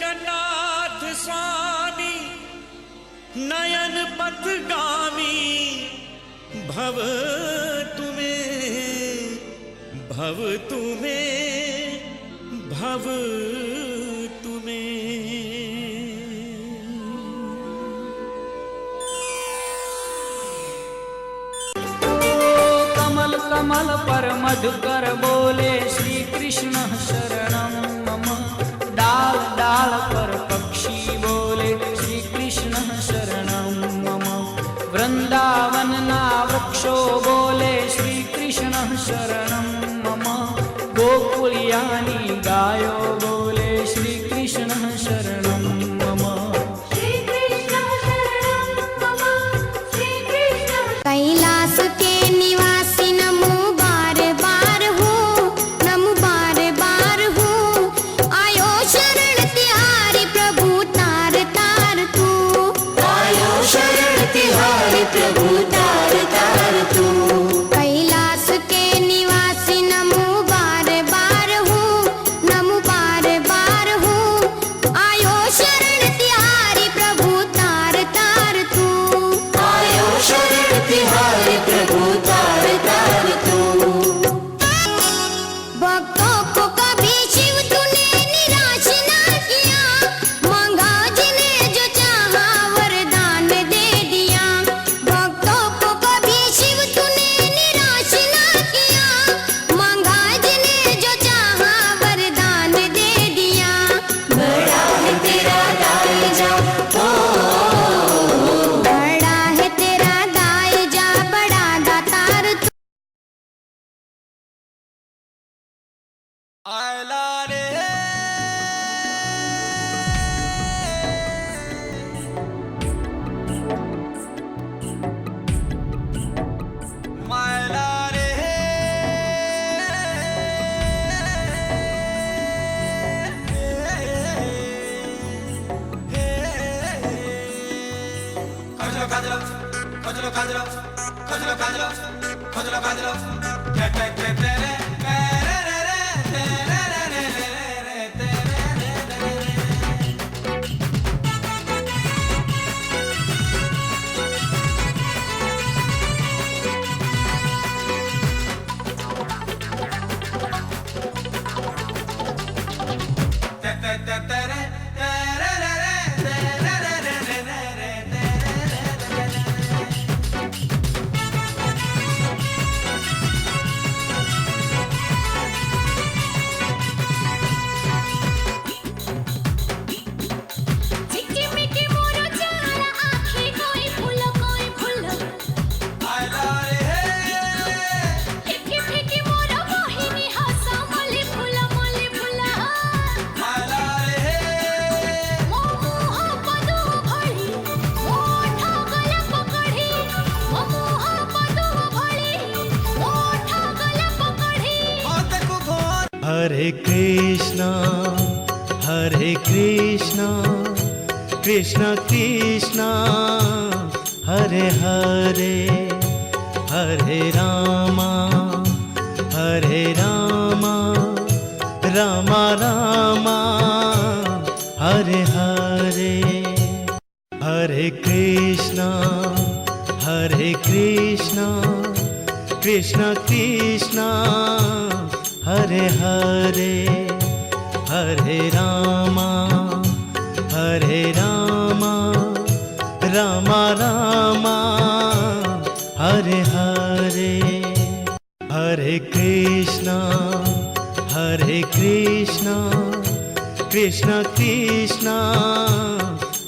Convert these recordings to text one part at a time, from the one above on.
जगन्नाथ स्वामी नयन पथगामी भव तुम्हें भव तुम्हें भव तुम्हें। कमल कमल पर मधुकर बोले श्री कृष्ण शरणम मम। डाल डाल पर पक्षी बोले श्री कृष्ण शरणम मम। वृंदावन ना वृक्षो बोले श्री कृष्ण शरणम मम। गोकुलियानी गायो बोले श्री कृष्ण शरणम मम। कैलाश के निवासी नमो बार बार हो, नमो बार बार हो। आयो शरण तिहारी प्रभु तार तार तू। आयो शरण तिहारी प्रभु तार तार तू। कैलाश के निवासी नमो बार बार हो, नमो बार बार हो। आयो शरण तिहारी प्रभु तार तार तू। आयो शरण तिहारी प्रभु तार तार तू। भक्तों को कभी शिव तूने निराश ना किया, मांगा जिन्हें जो चाहा वरदान दे दिया। भक्तों को कभी शिव तूने निराश ना किया, मांगा जिन्हें जो चाहा वरदान दे दिया। बड़ा है तेरा दायजा, बड़ा है तेरा दायजा, बड़ा दातार तू। आयला रे मायला रे खजलो खजलो खजलो खजलो खजलो खजलो खजलो खजलो के रे रे रे रे रे रे चिकचिकी मोरो चाला आँखी कोई फूल आयला रे फिकी फिकी मोरो मोहिनी हसा मली फूल आयला रे मोह पदो भଳି मोठ गला पकड़ी मोह पदो भଳି मोठ गला पकड़ी। मत को घोर हरे कृष्णा कृष्ण कृष्ण हरे हरे हरे रामा राम राम हरे हरे। हरे कृष्णा कृष्ण कृष्ण हरे हरे हरे रामा राम राम हरे हरे। हरे कृष्णा कृष्ण कृष्ण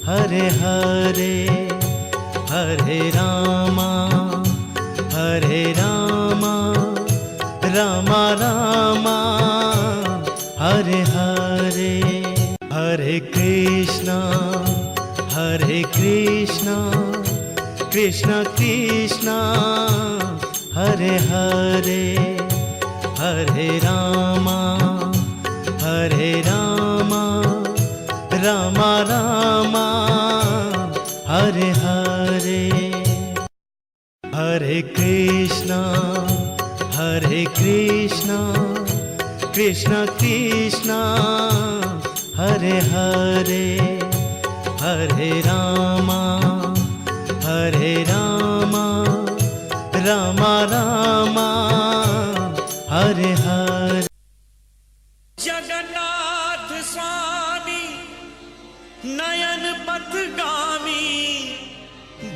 हरे हरे हरे रामा राम राम हरे हरे। हरे कृष्णा कृष्ण कृष्ण हरे हरे हरे रामा राम राम हरे हरे। हरे कृष्णा कृष्ण कृष्ण हरे हरे हरे रामा रामा रामा हरे हरे। जगन्नाथ स्वामी नयन पथगामी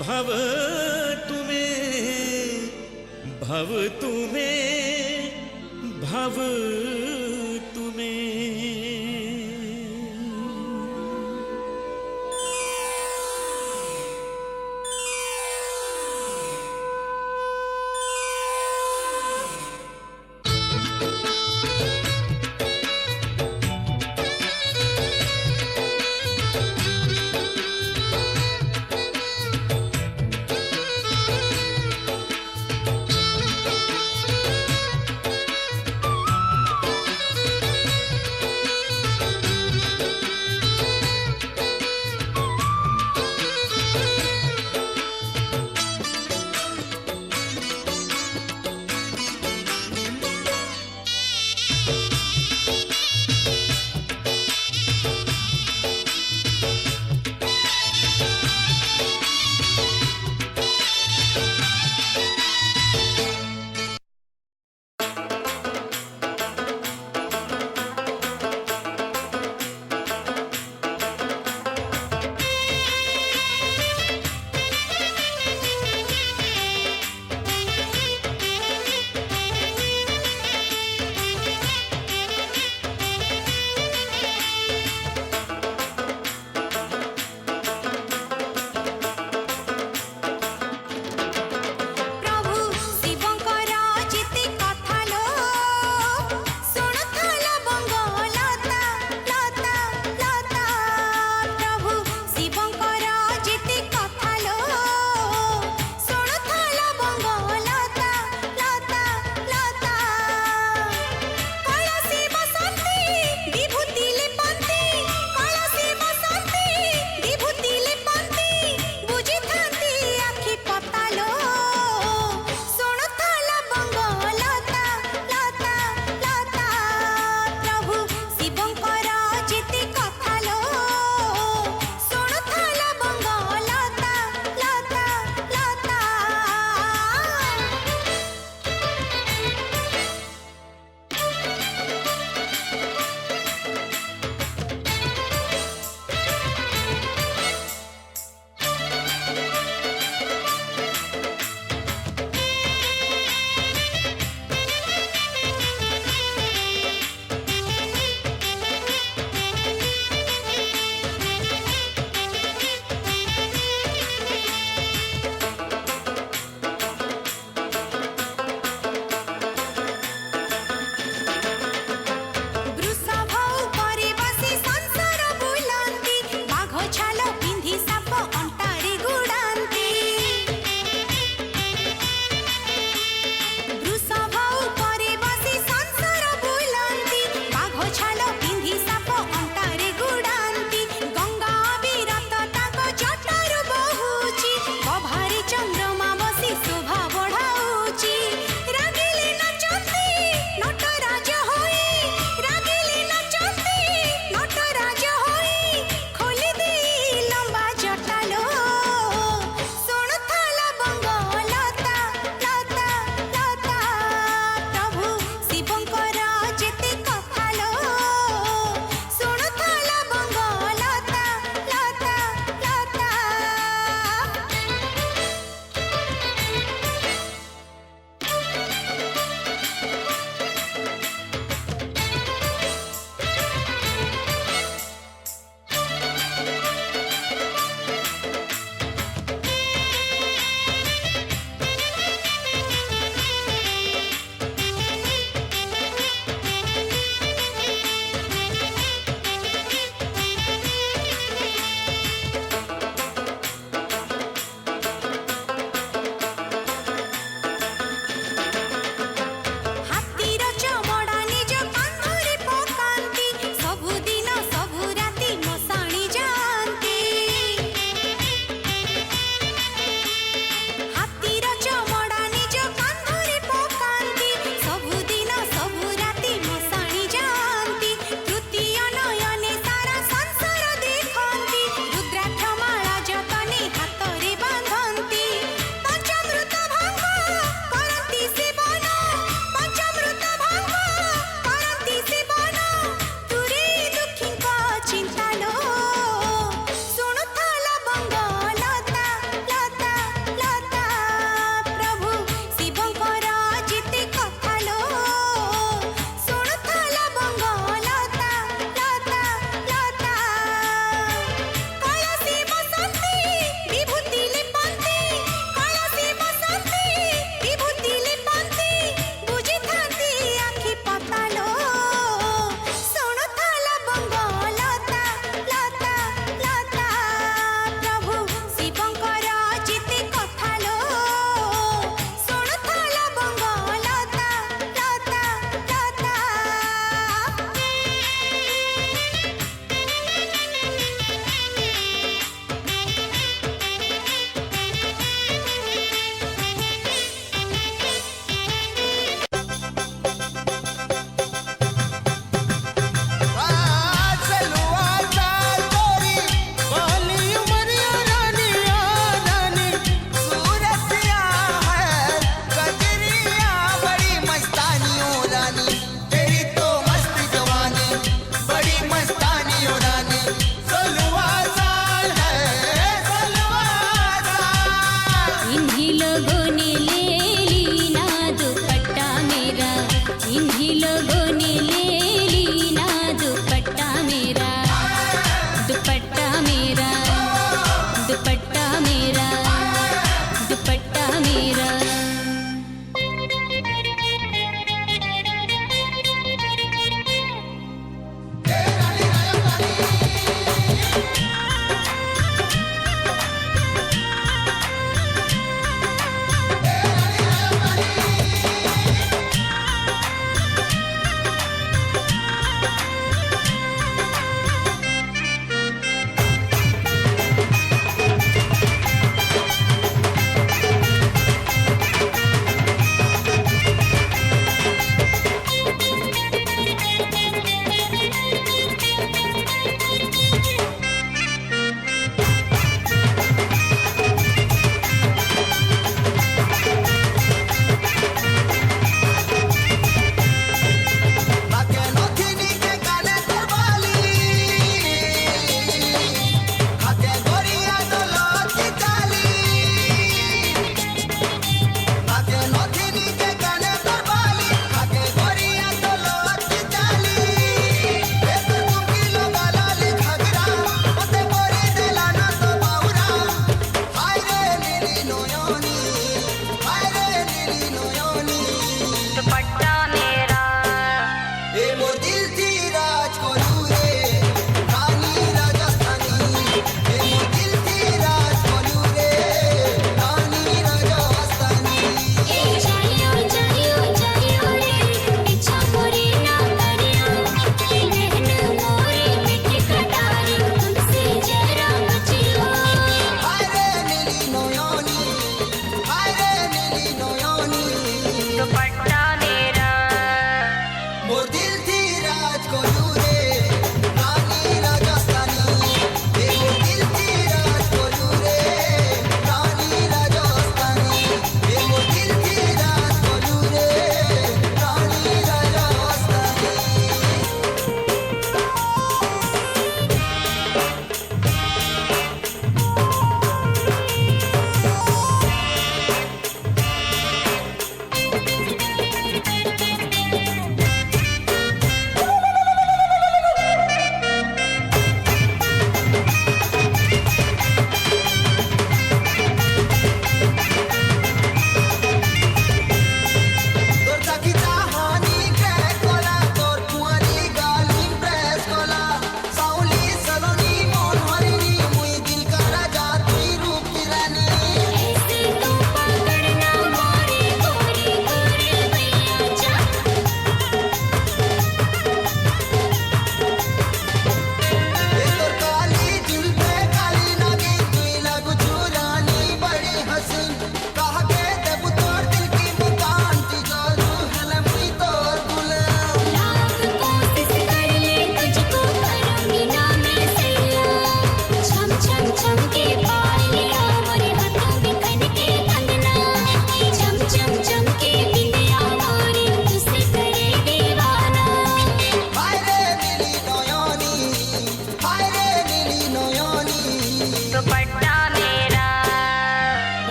भव तुम्हें भव तुम्हें।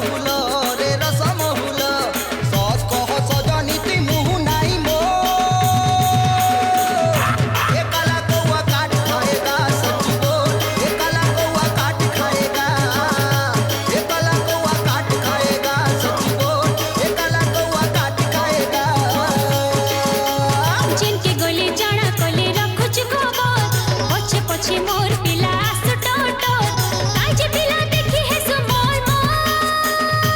बहुल रे रसम हुल सच कह सजनीति मुँह नाई मो एकला कौआ काट खाएगा सच बोल एकला कौआ काट खाएगा एकला कौआ काट खाएगा सच बोल एकला कौआ काट खाएगा जिनके गोली जड़ा कोले रखुच खबर पछे पछे मोर पिला आस टोटो काजे पिला देखी है सो मोर मोर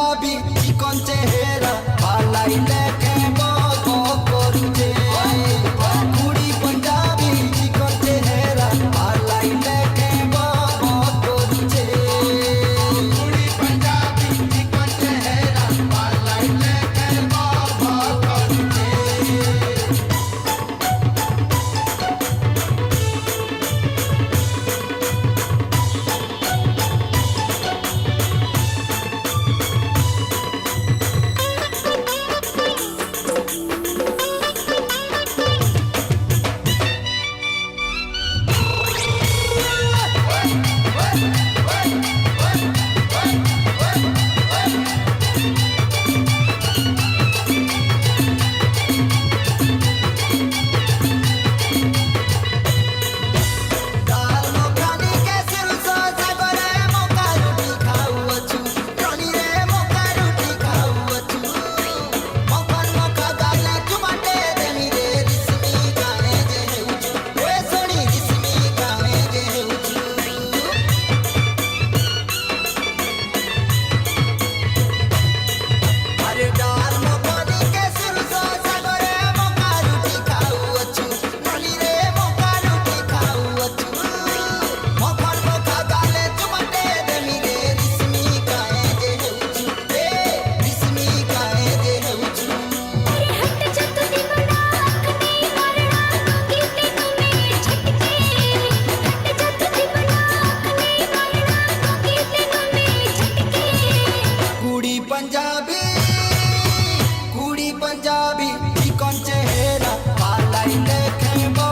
पंजाबी चिकन चेहरा पालाई लेके बो करूचे कुड़ी पंजाबी चिकन चेहरा पालाई लेके बो करूचे कुड़ी पंजाबी चिकन चेहरा पालाई लेके बो करूचे पंजाबी चिकन चेहरा पालाई लेके बो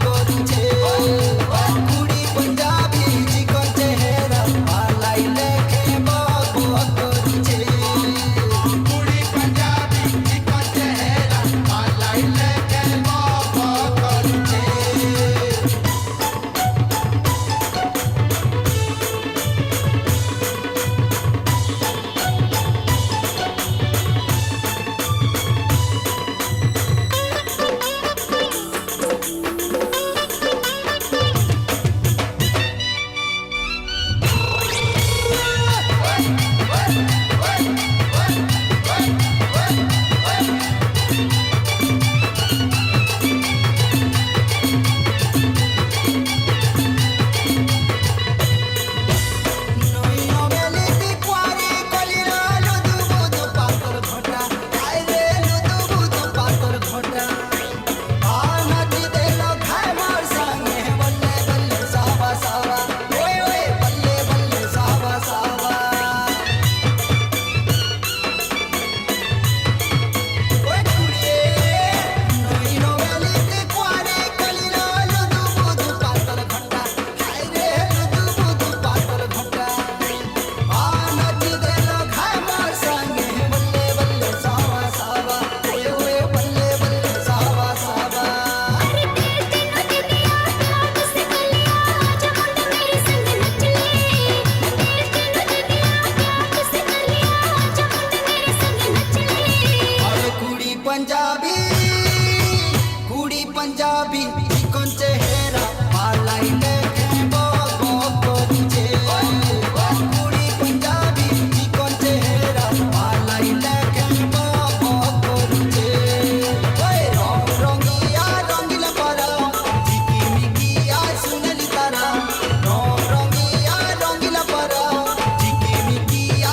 करूचे कुड़ी पंजाबी चिकन चेहरा पालाई लेके बो करूचे कुड़ी पंजाबी चिकन चेहरा पालाई लेके बो करूचे पंजाबी चिकन चेहरा पालाई लेके बो करूचे कुड़ी पंजाबी चिकन चेहरा पालाई लेके बो करूचे रंग रंगिया रंगीला पारा झिकिमिकिया सुनली तारा रंग रंगिया रंगीला पारा झिकिमिकिया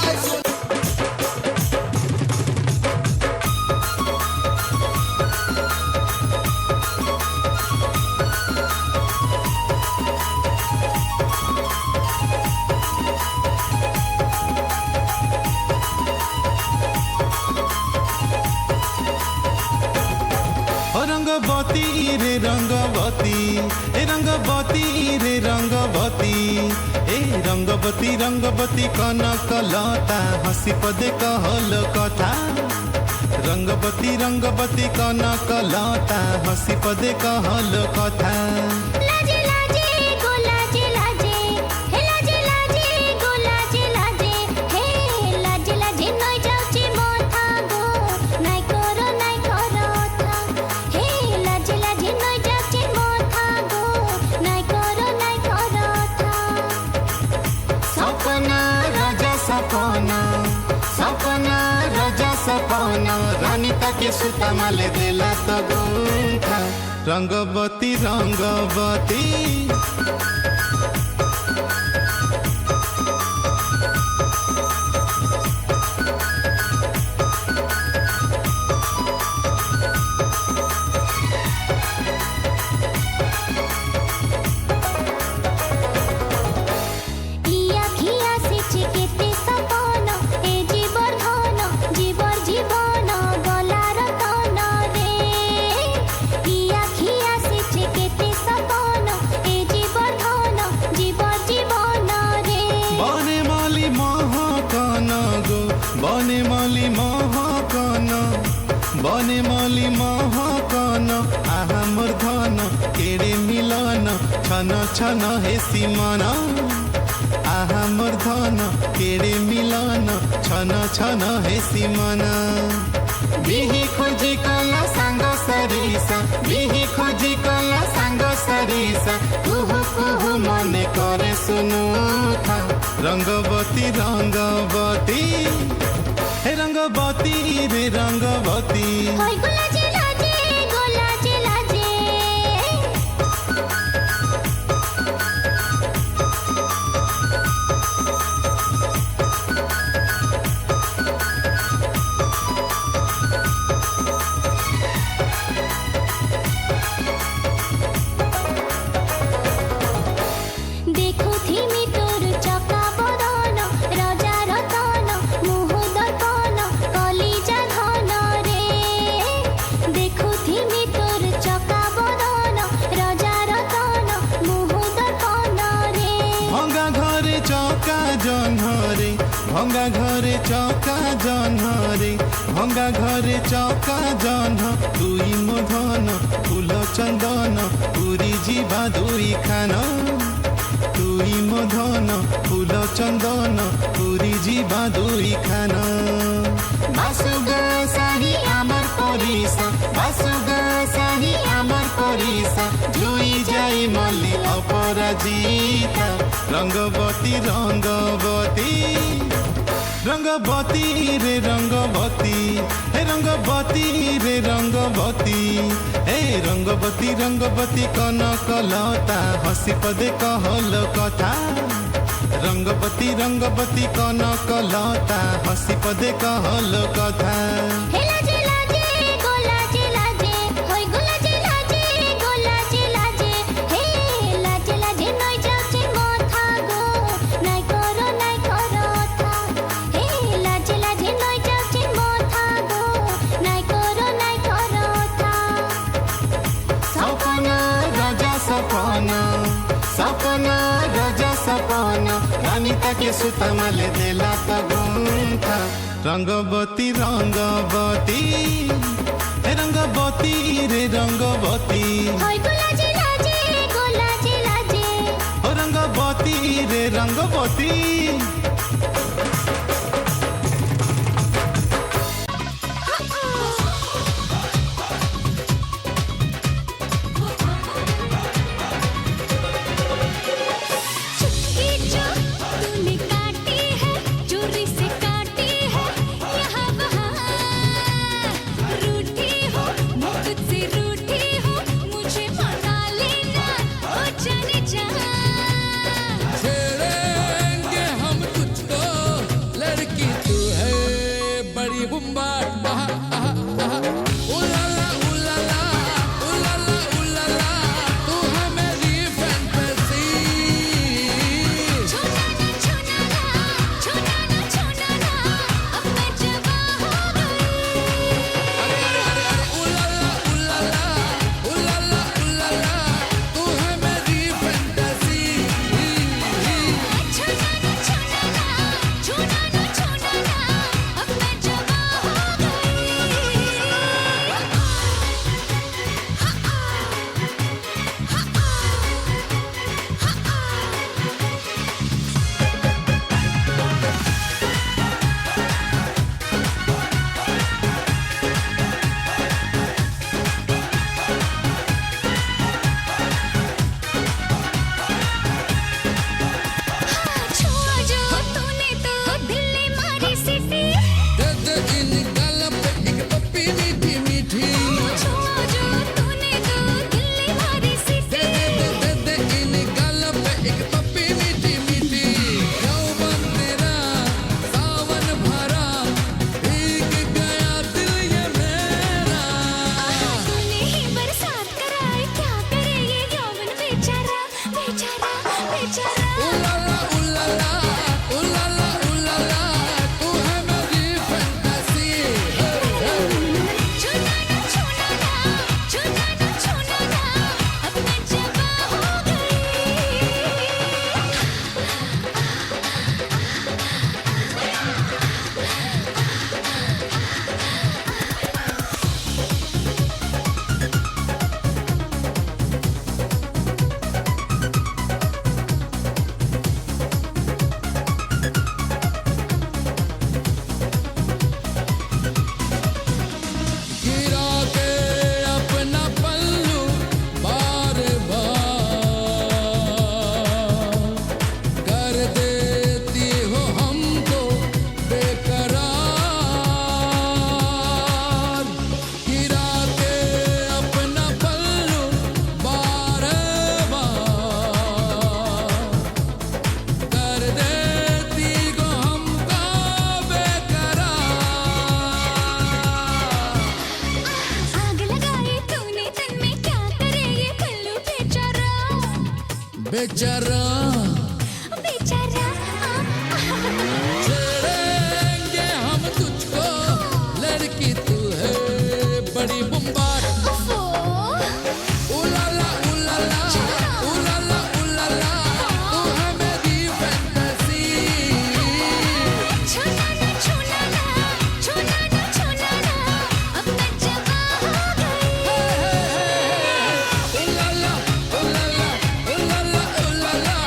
रंगवती रे रंगवती ए रंगवती रे रंगवती ए रंगवती रंगवती कनक लता हंसी पदे कहल कथा रंगवती रंगवती कनक लता हंसी पदे कहल कथा लाजे लाजे गो लाजे लाजे हे लाजे लाजे गो लाजे लाजे हे लाजे लाजे नई जाउची मोथा गो नाइ करो था हे लाजे लाजे नई जाउची मोथा गो नाइ करो था सपना राजा सपना के सुता माले देला तो गुंथा रंगवती रंगवती ইয়া খিয়া সিচে কেতে সপন এ জীবর ধন জীবর জীবন গলার তন রে ইয়া খিয়া সিচে কেতে সপন এ জীবর ধন জীবর জীবন রে বনে মালি মহাকান গো বনে মালি মহাকান বনে মালি মহাকান আহা মোর ধন কেড়ে মিলন ছন ছন হে সীমন আহা মোর ধন কেড়ে মিলন ছন ছন হে সীমন বিহি খোঁজি কলা সাঙ্গ সরিষা বিহি খোঁজি কলা সাঙ্গ সরিষা কুহু কুহু মনে করে শুনু রঙ্গবতী রঙ্গবতী হে রঙ্গবতী রে রঙ্গবতী হই গোলা যে লাজে গোলা যে লাজে দেখো থিমি তোর চকা বদন রাজা রতন মোহ দর্পণ কলিজা ধন রে দেখো থিমি তোর চকা বদন রাজা রতন মোহ দর্পণ রে ভঙ্গা ঘরে চকা জহরে ভঙ্গা ঘরে চকা জহরে ভঙ্গা ঘরে চকা জহ্ন তুই মধন ফুল চন্দন পুরি ଯିବା দুই খান তুই মধন ফুল চন্দন পুরি ଯିବା দুই খান বাসুগ সাহি আমার পরিসা বাসুগ সাহি আমার পরিসা জুই যাই মল্লি অপরাজিতা রঙ্গবতী রঙ্গবতী রঙ্গবতী রে রঙ্গবতী হে রঙ্গবতী রে রঙ্গবতী হে রঙ্গবতী রঙ্গবতী কনকলতা হসি পদে কহল কথা রঙ্গবতী রঙ্গবতী কনকলতা হসি পদে কহল কথা হে লাজে লাজে গোলা যে লাজে হই গোলা যে লাজে গোলা যে লাজে হে লাজে লাজে নই যাচ্ছে মাথা গো নাই করো থা হে লাজে লাজে নই যাচ্ছে মাথা গো নাই করো থা সপন রাজা সপন সপন রাজা সপন রানী তাকে সুতা মালে দেলা তো গুন্থা রঙ্গবতী রঙ্গবতী হে রঙ্গবতী রে রঙ্গবতী হই গোলা যে লাজে ও রঙ্গবতী রে রঙ্গবতী चुटकी जो तूने काटी है चोरी से काटी है यहाँ वहाँ रूठी हो मैं तुझसे रूठी हो मुझे मना लेना ओ जाने जा छेड़ेंगे हम तुझको लड़की तू है बड़ी बुम्बाट उलाला उलाला उलाला उलाला तू है मेरी फैंटेसी छोना ना अब मैं जवा हो गई उलाला उलाला उलाला उलाला तू है मेरी फैंटेसी छोना ना अब मैं जवा हो गई बेचारा बेचारा छेड़ेंगे हम तुझको लड़की तू है बड़ी बुम्बाट ओफो उलाला उलाला उलाला उलाला तू है मेरी फैंटेसी छूना ना छूना ना छूना ना छूना ना अब मैं जवां हो गई उलाला उलाला उलाला उलाला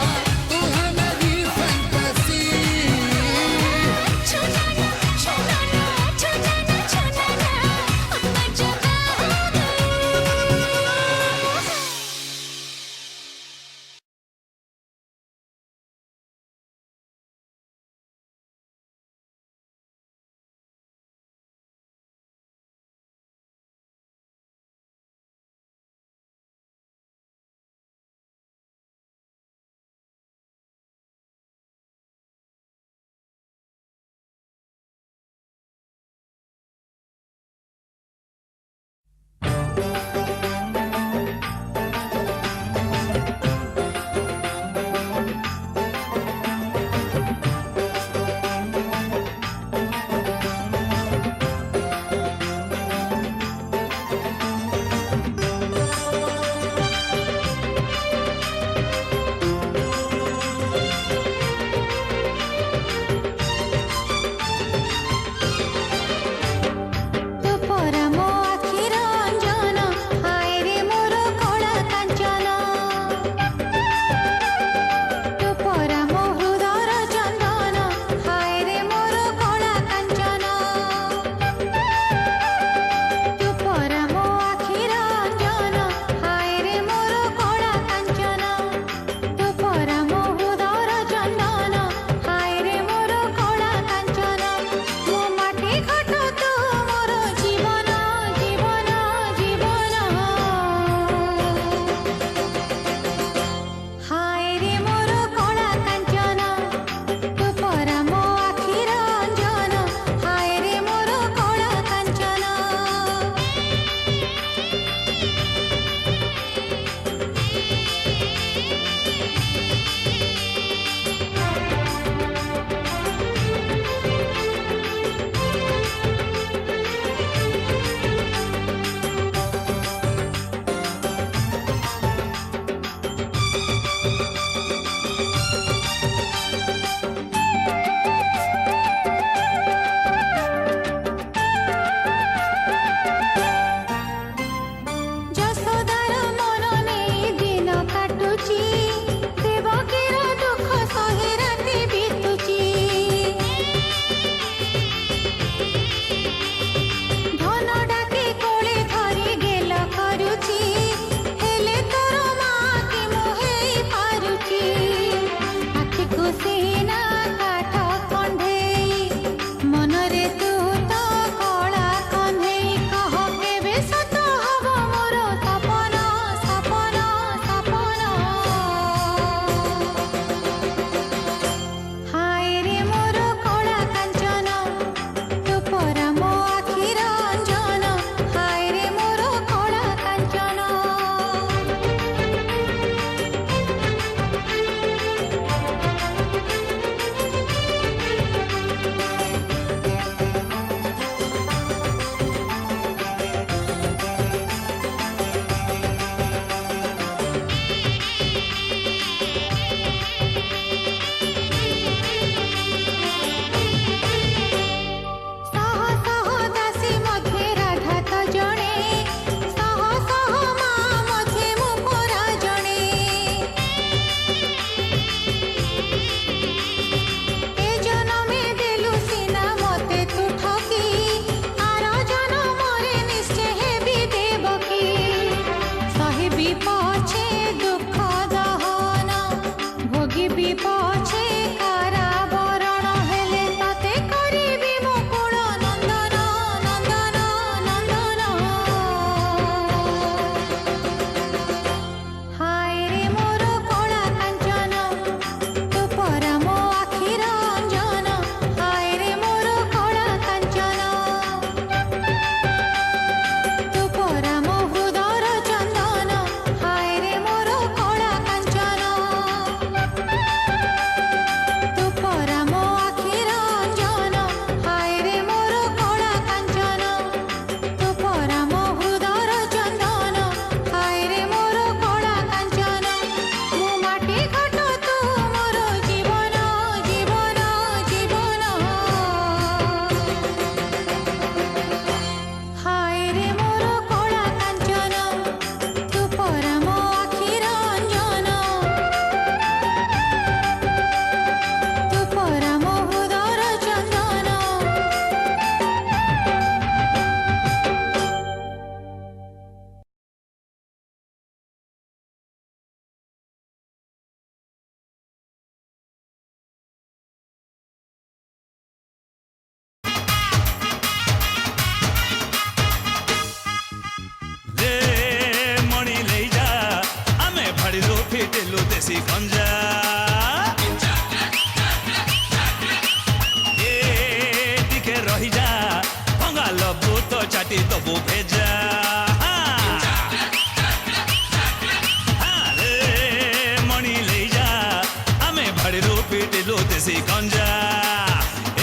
देसी गंजा ए टिके रही जा भंगा लबू तो चाटी दबू भेजा मणि ले जा आमे भाड़ू पिटिलु देसी गंजा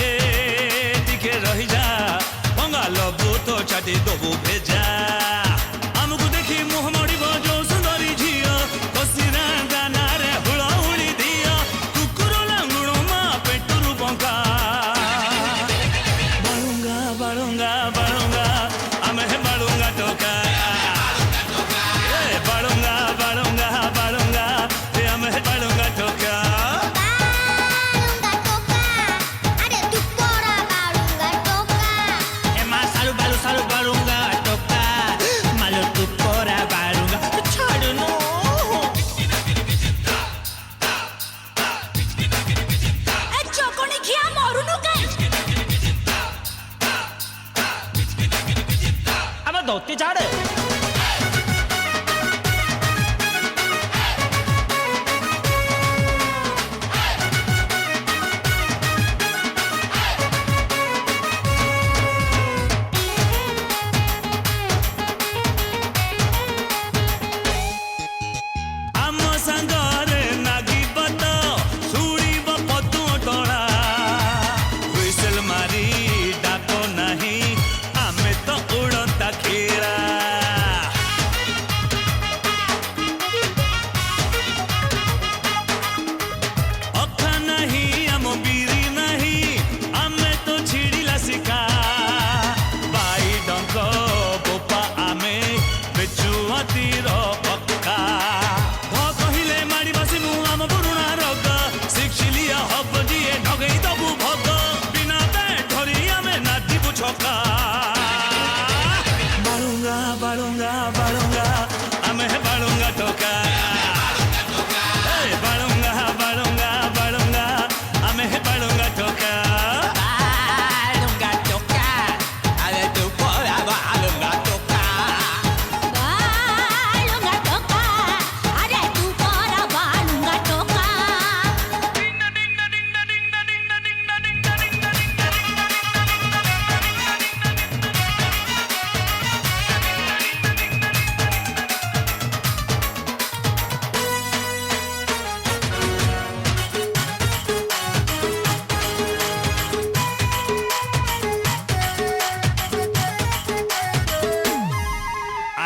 ए टिके रही जा भंगा लबू तो चाटी दबू भेजा आमको देखी मुह मड़ब जो सुंदरी झील कसीरा दानारे हुड़ाहुड़ी दिया कुकुर लांगुण मा पेटरू बंका बालुंगा बालुंगा बालुंगा आमे बालुंगा टोका बालुंगा बालुंगा बालुंगा आमे बालुंगा टोका Balunga toka, are tu pora balunga toka. એમાં સારું બાલું સારું બાળુંગા ટોકા માલો તું પોરા બાળુંગા છોડ નો એ ચોકોની ઘિયા મોરુનું કાઈ. આમાં ધોતી ચાડે आम संगरे नागिब तो सुड़ीब पतु टोला हुइसेल मारी डाको नहीं आमे तो उड़ता खेला अखा नहीं आम बीरी नहीं आमे तो छिड़िला शिका बाई डंक बोपा आमे बेचुआ तीर पक्का कहले माड़ी बसिमु आम पुरुणा रोग शिक्षिलिया हब दिए ढगई दबु भग बिना बैठ धरी आमे नाचिबु छका बालुंगा बालुंगा बालुंगा आमे बालुंगा टोका बालुंगा बालुंगा बालुंगा आमे बालुंगा टोका બાળુંગા ટોકા અરે તું પોરા બાળુંગા ટોકા Balunga toka, are tu pora balunga toka.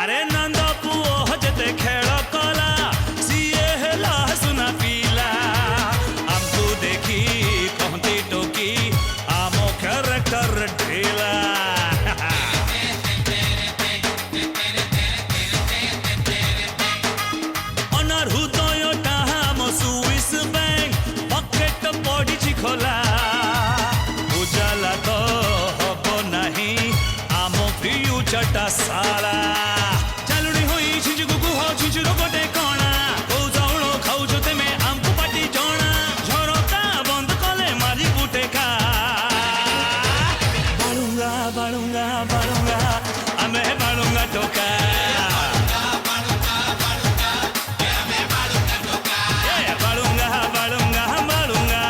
अरे नंद पुओ जते खेल कला सीए हेला सुना पीला आमको देखी कहती टोकी आमो कैरेक्टर ढेला अनर हृदय टाम सुइस बैंक पकेट पड़ी खोला उजाला तो हब नहीं आमो फ्यूचरटा साला चालुड़ी हुई छिंचुकु कुह छिंचुरो गोटे कणा कौ चाउल खाउछु तेमे आमको पाटी जणा झरका बंद कले मारी बुटेका बालुंगा बालुंगा बालुंगा आमे बालुंगा टोका बालुंगा बालुंगा बालुंगा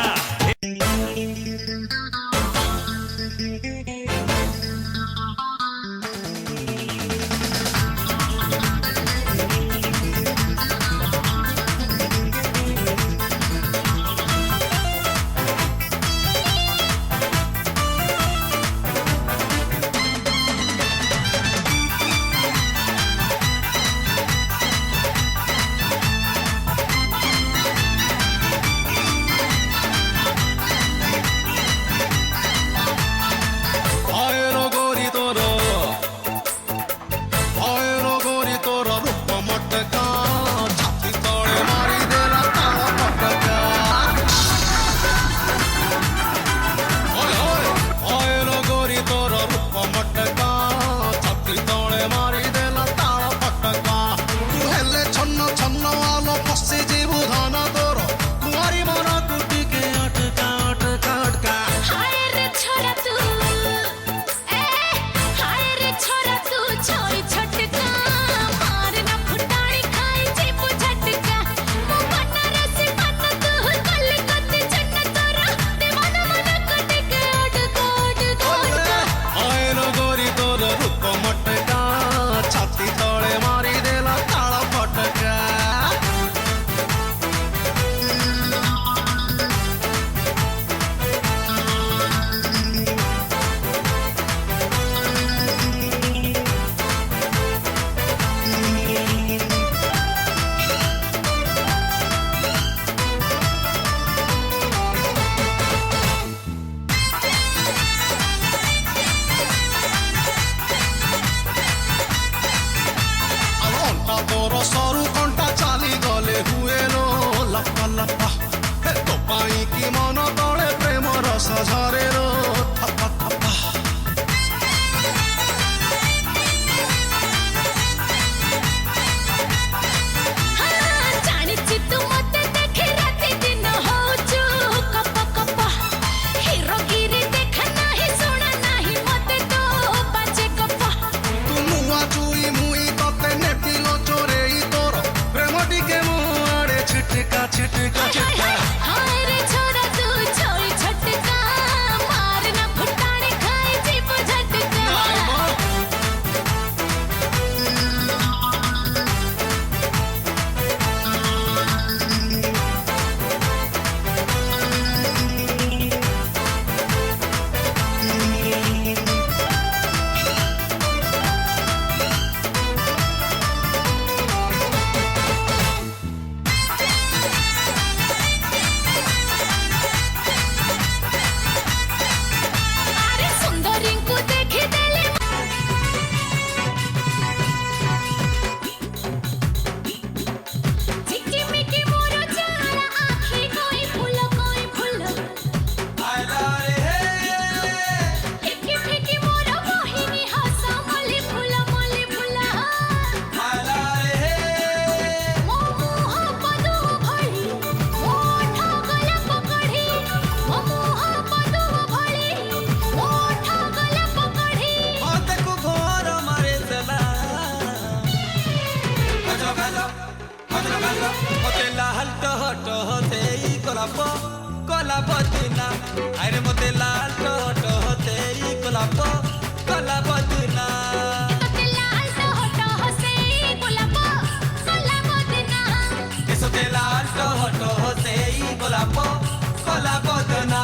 ঝরে রোদ ଜାଣିଛି ତୁ ମତେ ଦେଖି ରାତି ଦିନ ହଉଛୁ କପ କପ ହିରୋଗିରି ଦେଖା ନାହିଁ ଶୁଣା ନାହିଁ ମତେ ତ ବାଜେ ଗପ ତୁ ମୁଆ ଚୁଇ ମୁଇ ତତେ ନେଟିଲ ଚୋରେଇ ତୋର ପ୍ରେମ ଟିକେ ମୋ ଆଡେ ଛିଟକା ଛିଟକା ଛିଟକା हाय रे छोरा तू छोई छटका मारना फुटाने खाए जीप झटका अरे सुंदरी को देखी देले चिकचिमिकी मोरो चारा आँखी कोई फूल आयला रे फेंकी फेंकी मोरो मोहिनी हसा मली फूल आयला रे मो मुह पदू भଳି मोठा गला पकड़ी मो मुह पदू भଳି मोठा गला पकड़ी मते को घोर मारे चला गजो गजो मते लाल टह टह तेई गोलाप गोलाप दिना अरे मते लाल टह टह तेई गोलाप गोलाप दिना तते लाल टह से गुलाब गुलाब दिना eso te la alto to se y गोलाप गोलाप दिना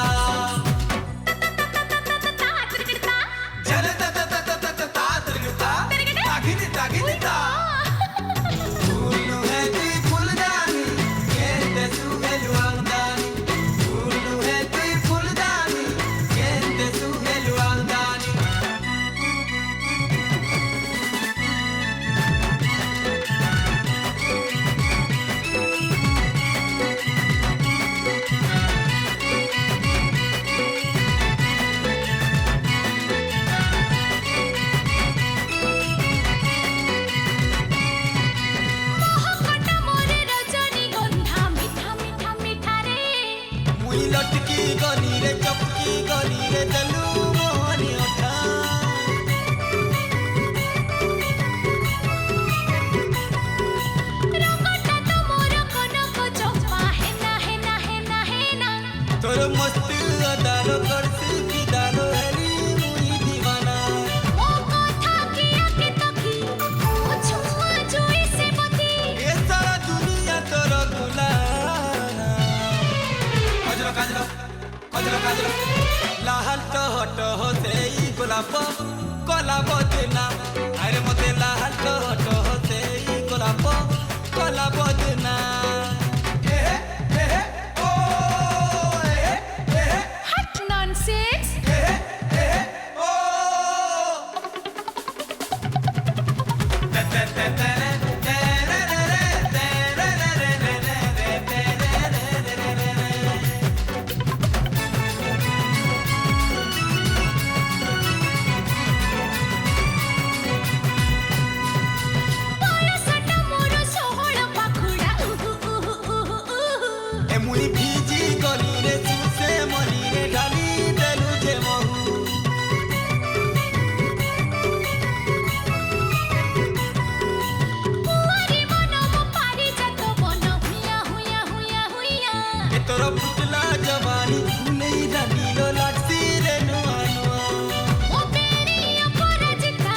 तातरता जल त त त त त ता तिरगता तागिनी तागिनी ता फूल है ती फूलदानी के ते सुहे लुआंदानी फूल है ती फूलदानी के ते सुहे लुआंदानी मोहकट मोरे रजनी गंधा मीठा मीठा मीठा रे मुई लटकी गली रे चपकी गली रे दलू मोहनी उठा रंगटा तो मोर कनक चंपा है ना तोर मस्त अदालो करसी की दालो हरी मुई दीवाना ओ कथा किया के तकी ओ छुआ जोई से बती ये सारा दुनिया तोर गुलाम कजरो कजरो कजरो कजरो लाल टह टह सेई गोलाप गोलाप दिना अरे मते लाल टह टह सेई गोलाप गोलाप दिना ओ हट नॉनसेंस ओ परसटा मोर सोहळ पाखुडा ए मुई भीजी गली रे सुसे मरी रे ढाली देलु जे महू पुआरी मन मो पारी जत बन हुया ए तोर फुटला जवानी नहीं रानी लो लासी रे नुआ नुआ ओ बेड़ी अपराजिता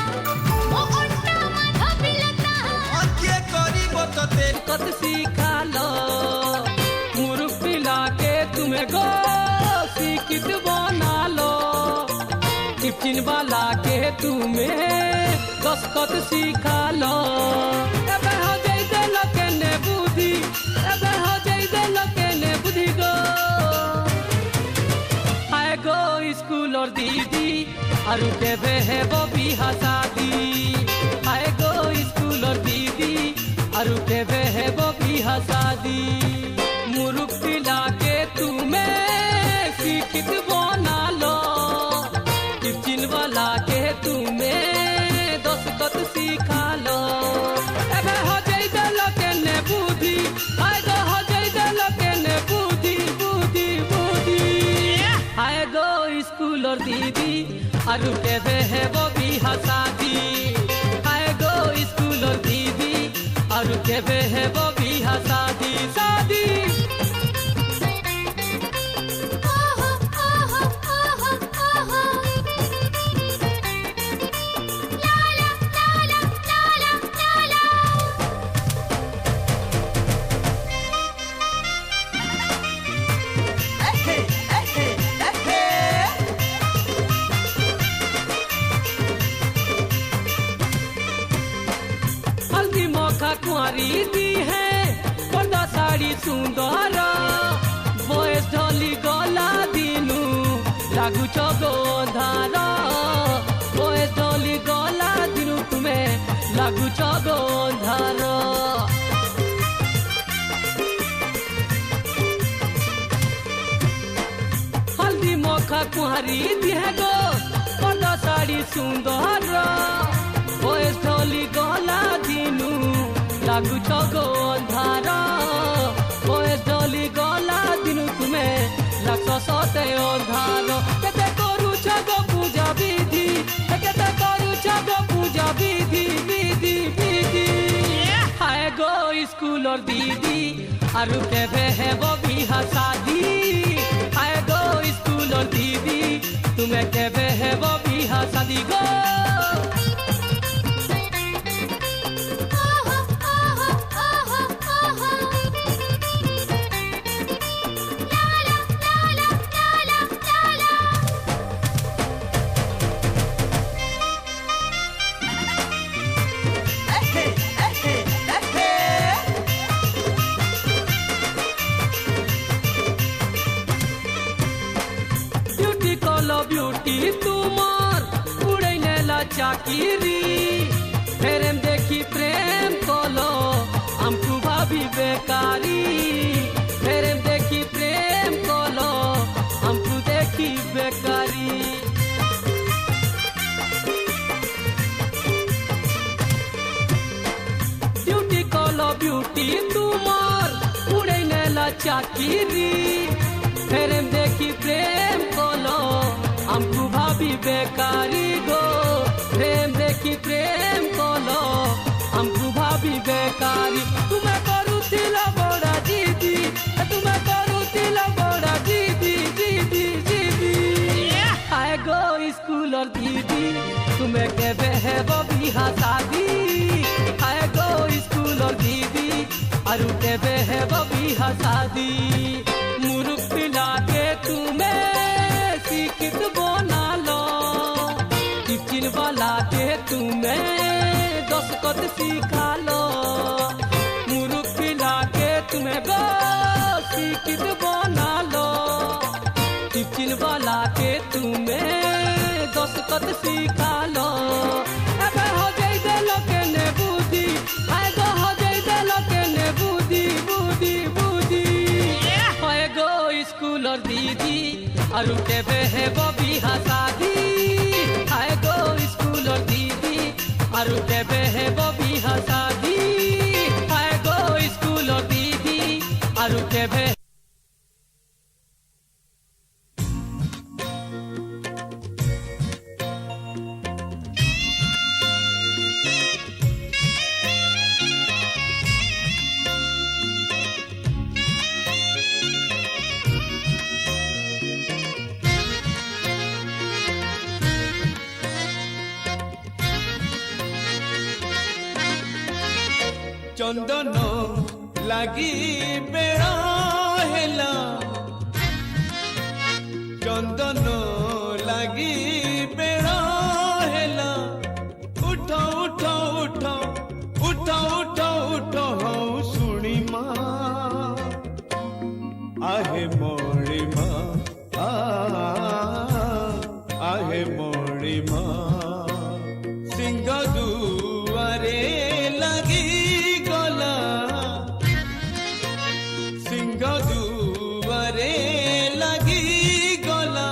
ओ ओंटा माधविलता अके करी बतते कत सिखालो मुरुख पिला के तुम्हें गो सीखित बनालो टिफिन वाला के तुम्हें दस्खत सिखालो एबे हो जाई दे लोके ने बुद्धि एबे हो जाई दे लोके ने बुद्धि गो आए गो स्कूल और दीदी और देवे है वो भी हसादी आए गो स्कूल और दीदी और देवे है वो भी हसादी मुरुख पिला के तुम्हें शिक्षित बना आरु केबे हेबो बिहा शादी आए गो स्कूल दीदी आरु केबे हेबो बिहा शादी शादी ओहो ओहो ओहो ओहो लाला लाला लाला लाला हल्दी मौका कुंवारी दी है पर्दा साड़ी सुंदर बयस ढली गला दिनु लागु चगो धार बयस ढली गला दिनु तुमे लागु चगो धार हल्दी मौका कुंवारी दी है गो पर्दा साड़ी सुंदर बयस ढली गला दिनु लागु चगो अंधार बयस ढली गला दिनु तुमे लागस सते अंधार केते करू छगो पूजा विधि केते करू छगो पूजा विधि विधि विधि हाय गो स्कूल और दीदी आरु केबे हेबो बिहा शादी हाय गो स्कूल और दीदी तुमे केबे हेबो बिहा शादी गो ओहो ओहो ओहो ओहो लाला लाला लाला लाला ब्यूटी कलो ब्यूटी तुमार उड़े नेला चाकिरी प्रेम देखी प्रेम कलो हमको भाभी बेकारी प्रेम देखी प्रेम कलो हमको देखी बेकारी ब्यूटी कलो ब्यूटी तुमार उड़े नेला चाकिरी प्रेम देखी प्रेम कलो हमको भाभी बेकारी गो प्रेम देखी प्रेम कलो हमको भाभी बेकारी तुम्हें करू तिला बड़ा दीदी तुम्हें करू तिला बड़ा दीदी दीदी दीदी आए गो स्कूल और दीदी तुम्हें केबे हेबो बिहा शादी आए गो स्कूल और दीदी आरु केबे हेबो बिहा शादी मुरुख पिला के तुम्हें शिक्षित बना लो टिफिन वाला के तुम्हें दस्तखत सिखा लो मुरुख पिला के तुम्हें गो शिक्षित बना लो टिफिन वाला के तुम्हें दस्तखत सिखा लो एबे हो जाई देलो के ने बुद्धि आए गो हो जाई देलो के ने बुद्धि बुद्धि बुद्धि होए गो स्कूल और दीदी आरु केबे हेबो बिहा शादी आए गो स्कूल और दीदी आरु केबे हेबो बिहा शादी आए गो स्कूल और दीदी आरु केबे चंदन लगी बेड़ हेला चंदन लगी बेड़ हेला उठ उठ उठ उठ उठ उठ हूँ सुनी माँ आहे मोड़ी माँ आहे मोड़ी माँ सिंह दुआरे लगी गला सिंह दुआरे लगी गला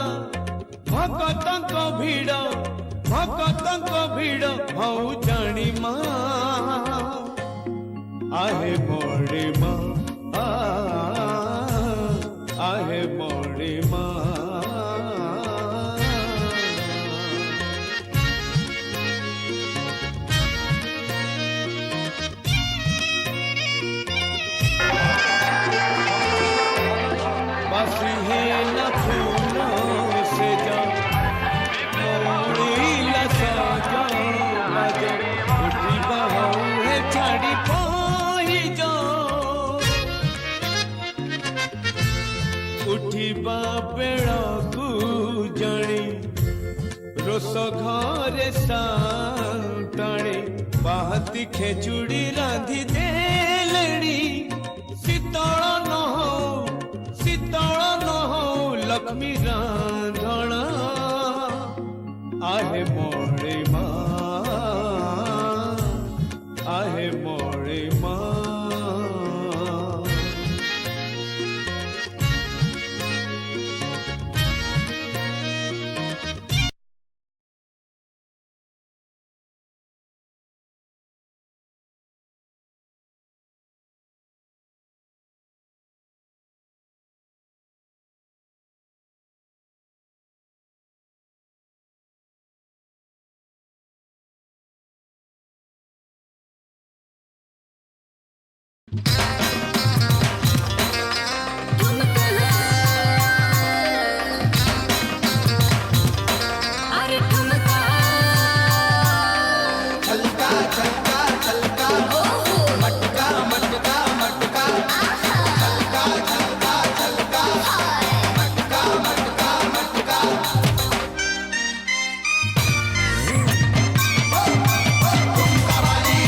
भगतंक भीड़ हऊ जानी माँ आहे मोड़ी माँ आहे मोड़ी माँ ଖେଚୁଡ଼ି ରାନ୍ଧି ଦେଲେଣି ଶୀତଳ ନ ହଉ ଲକ୍ଷ୍ମୀ ରାନ୍ଧଣା आहे मोरे माँ आहे मोरे माँ अरे ठुमका छलका छलका छलका मटका मटका मटका छलका छलका छलका मटका मटका मटका ठुमका वाली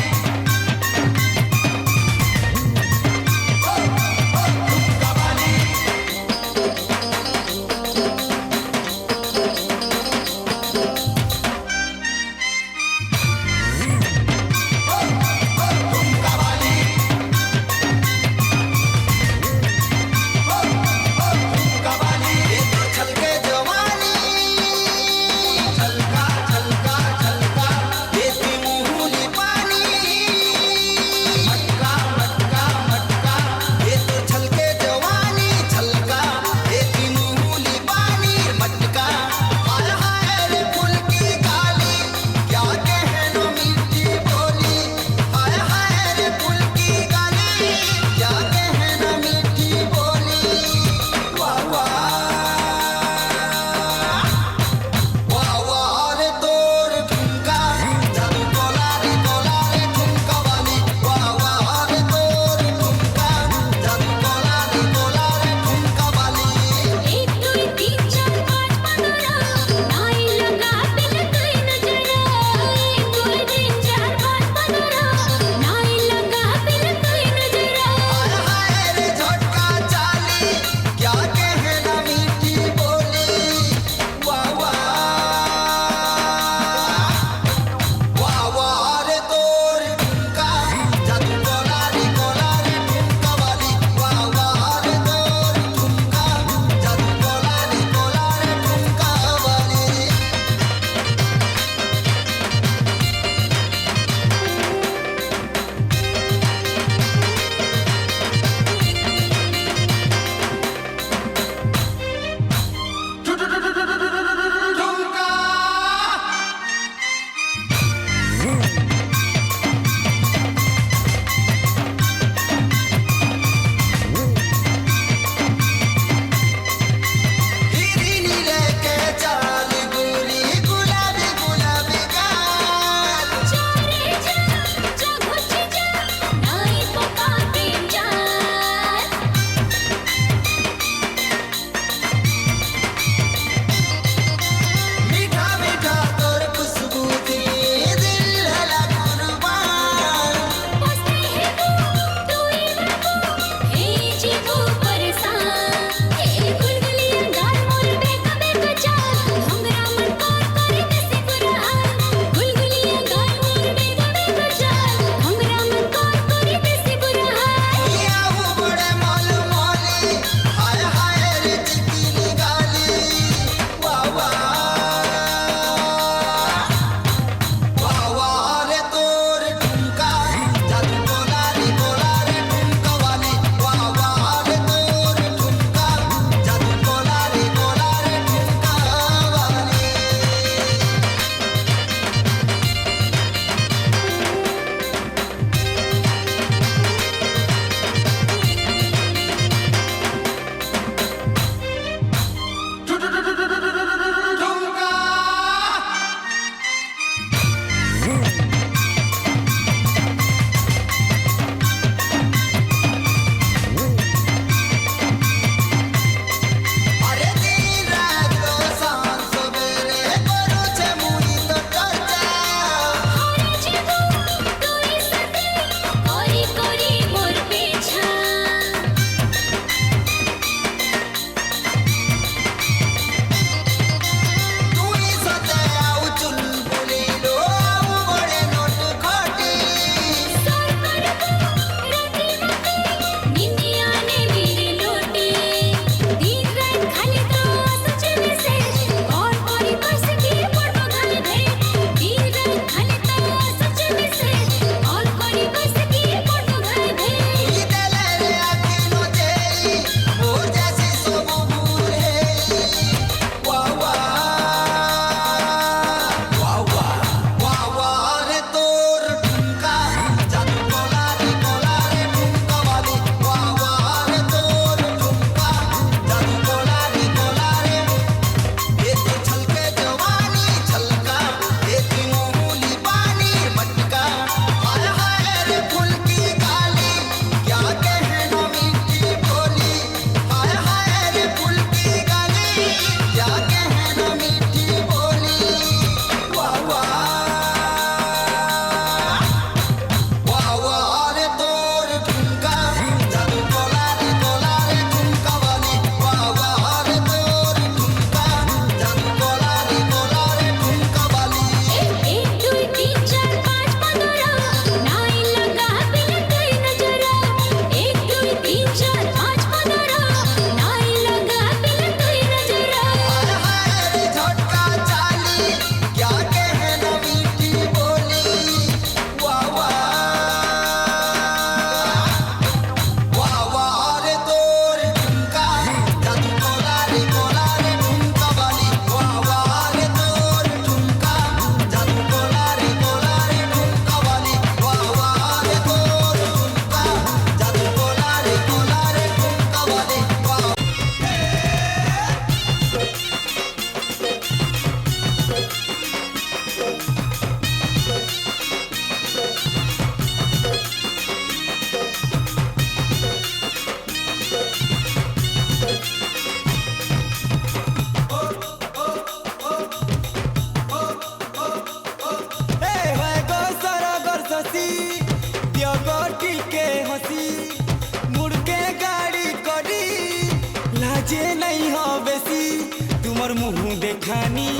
उठानी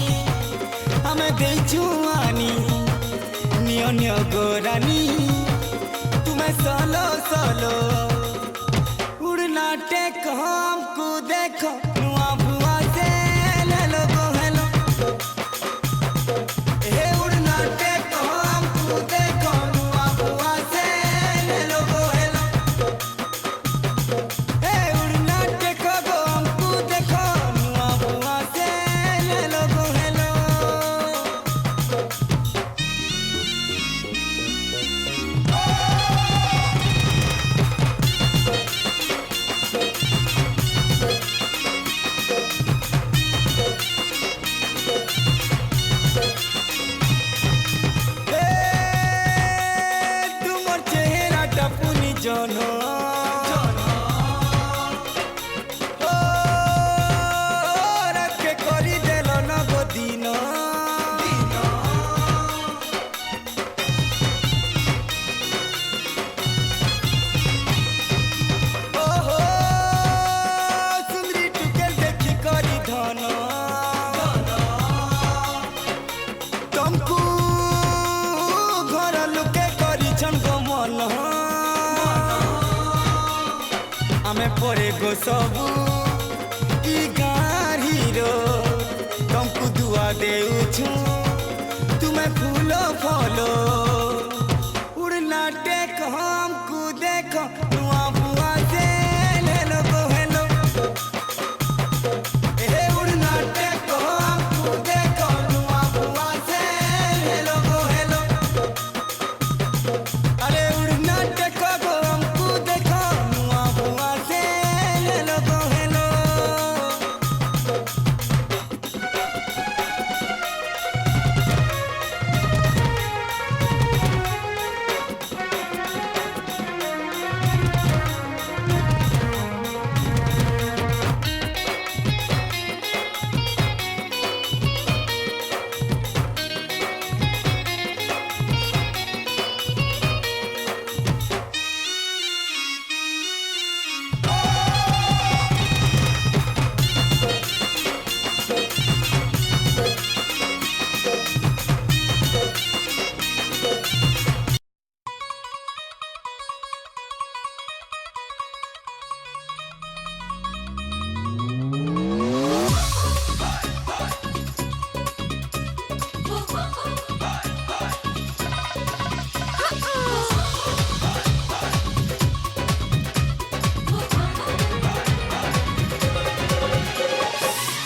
हमें दे जुआनी नियो नियो गोरानी तुम्हें सोलो सोलो उड़ना टेक हमको देखो नुआ बुआ से ले लो हेलो हे उड़ना टेक हमको देखो नुआ बुआ से ले लो हेलो हे उड़ना टेक हमको देखो नुआ बुआ से ले लो हेलो তোমার চেহারাটা পুনি জন রাখে করি দেল নগদিন ওহো সুন্দরী টুকেল দেখি করি ধন ତମକୁ ଘର ଲୋକେ କରିଛନ୍ ଗୋ ମନ ଆମେ ପରେ ଗୋ ସବୁ ଇ ଗାଁ ହିରୋ ତମକୁ ଦୁଆ ଦେଉଛୁ ତୁମେ ଫୁଲ ଫଲ ଉଡ଼ନା ଟେକ हमको देखो ନୂଆ ବୁଆ ସେ ले लो हेलो हे उड़ना टेक हमको देखो नुआ बुआ से हेलो हेलो अरे उड़ना टेक हमको देखो नुआ बुआ से हेलो हेलो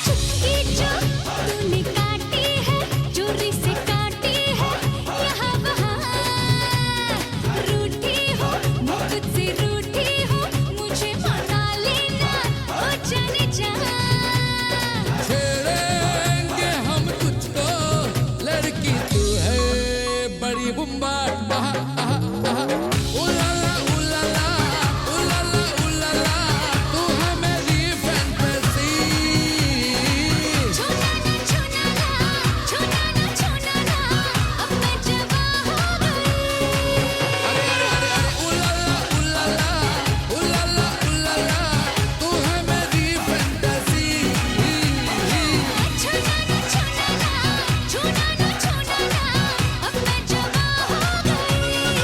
चुटकी जो तूने काटी है चोरी से काटी है यहाँ वहाँ रूठी हो मुझ से रूठी हो मुझे मना लेना ओ जाने जा छेड़ेंगे हम तुझको लड़की तू है बड़ी बुम्बाट आहा आहा आहा उलाला उलाला उलाला उलाला तू है मेरी फैंटेसी छोना ना छोना ना छोना ना छोना ना अब मैं जवां हो गई अरे अरे अरे अरे उलाला उलाला उलाला उलाला तू है मेरी फैंटेसी छोना ना छोना ना छोना ना छोना ना अब मैं जवां हो गई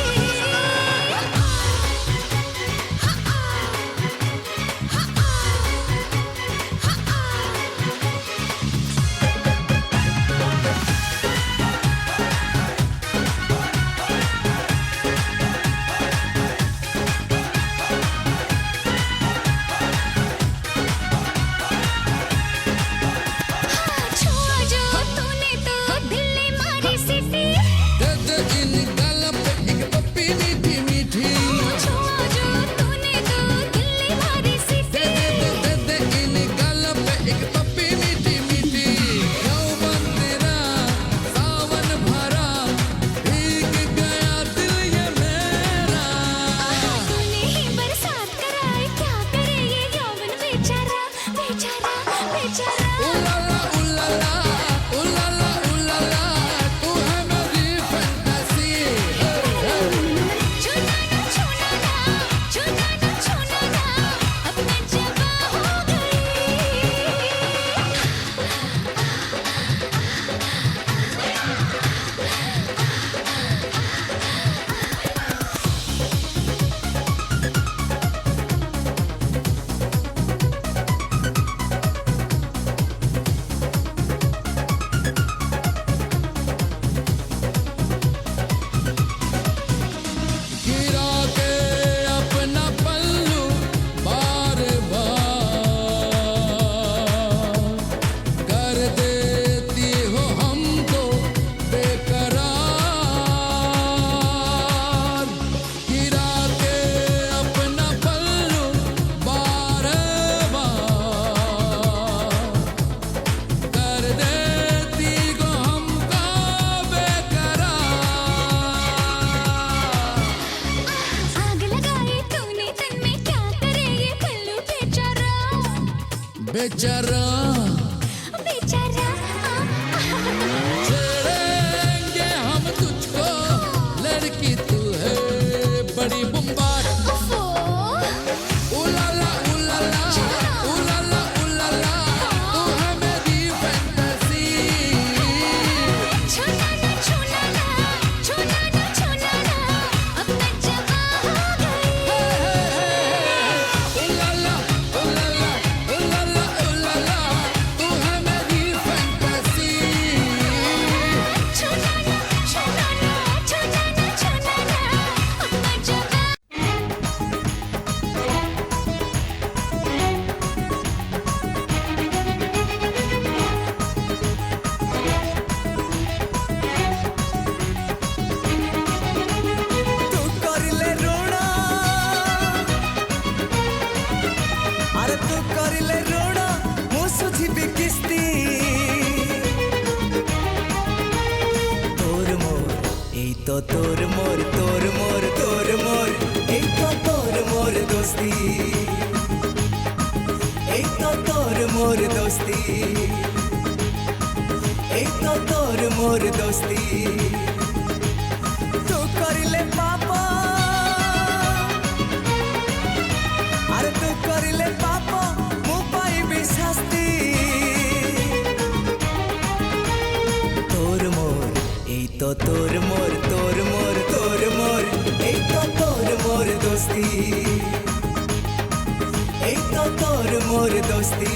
बेचारा बेचारा छेड़ेंगे हम तुझको लड़की तू है बड़ी बम्बार ओफो उलाला उलाला उलाला उलाला तू है मेरी फैंटेसी छूना ना छूना ना छूना ना छूना ना अब मैं जवां हो गई उलाला उलाला उलाला उलाला तू है मेरी फैंटेसी छूना ना छूना ना छूना ना छूना ना अब मैं जवां तू करिले ऋण अरे तू करिले ऋण मु सुझिबी किस्ती तोर मोर এই তো তোর মোর তোর মোর তোর মোর এই তো তোর মোর দোস্তি এই তো তোর মোর দোস্তি এই তো তোর মোর দোস্তি तू करिले पापा अरे तू करिले पापा मु पाइबी शास्ति तोर मोर এই তো তোর মোর তোর মোর তোর মোর এই তো তোর মোর দোস্তি এই তো তোর মোর দোস্তি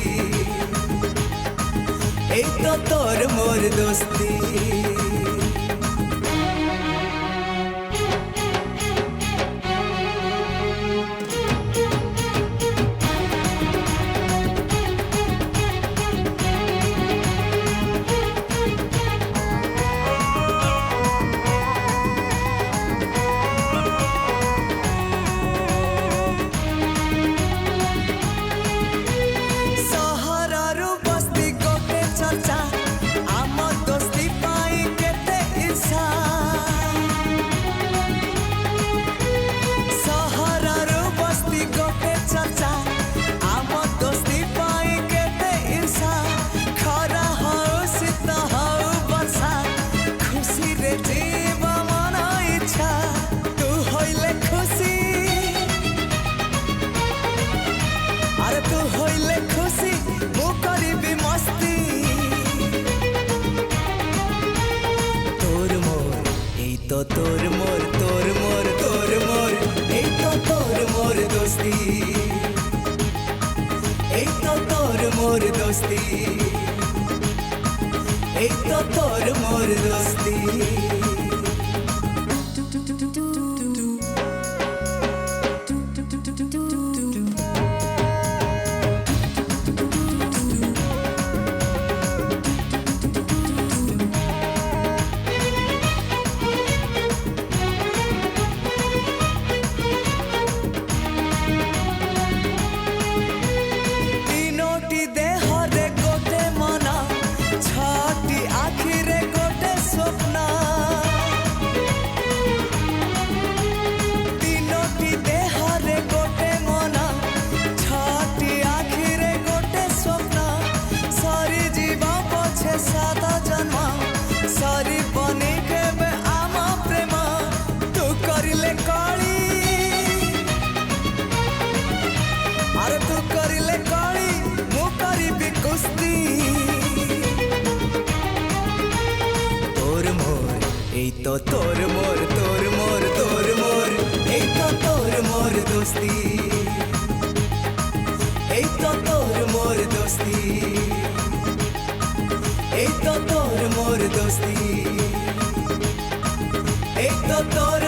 এই তো তোর মোর দোস্তি ସହରରୁ ବସ୍ତି ଗୋଟେ ଚର୍ଚ୍ଚା ଆମ ଦୋସ୍ତି ପାଇଁ କେତେ ଇର୍ଷା ସହରରୁ ବସ୍ତି ଗୋଟେ ଚର୍ଚ୍ଚା ଆମ ଦୋସ୍ତି ପାଇଁ କେତେ ଇର୍ଷା ଖରା ହଉ ଶୀତ ହଉ ବର୍ଷା ଖୁସିରେ ଯିବ ମନ ଇଚ୍ଛା ତୁ ହଇଲେ ଖୁସି अरे तू होइले खुशी मु करिबी मस्ती तोर मोर এই তো তোর মোর তোর মোর তোর মোর এই তো তোর মোর দোস্তি এই তো তোর মোর দোস্তি এই তো তোর মোর দোস্তি ତିନୋଟି ଦେହରେ ଗୋଟେ ମନ ଛଅଟି ଆଖିରେ ଗୋଟେ ସ୍ୱପ୍ନ ତିନୋଟି ଦେହରେ ଗୋଟେ ମନ ଛଅଟି ଆଖିରେ ଗୋଟେ ସ୍ୱପ୍ନ ସରିଯିବ ପଛେ ସାତ ଜନ୍ମ ସରିବନି କେବେ ଆମ ପ୍ରେମ ତୁ କରିଲେ କଳି अरे तू करिले कली मु करिबी कुस्ती तोर मोर এই তো তোর মোর তোর মোর তোর মোর এই তো তোর মোর দোস্তি এই তো তোর মোর দোস্তি এই তো তোর মোর দোস্তি এই তো তোর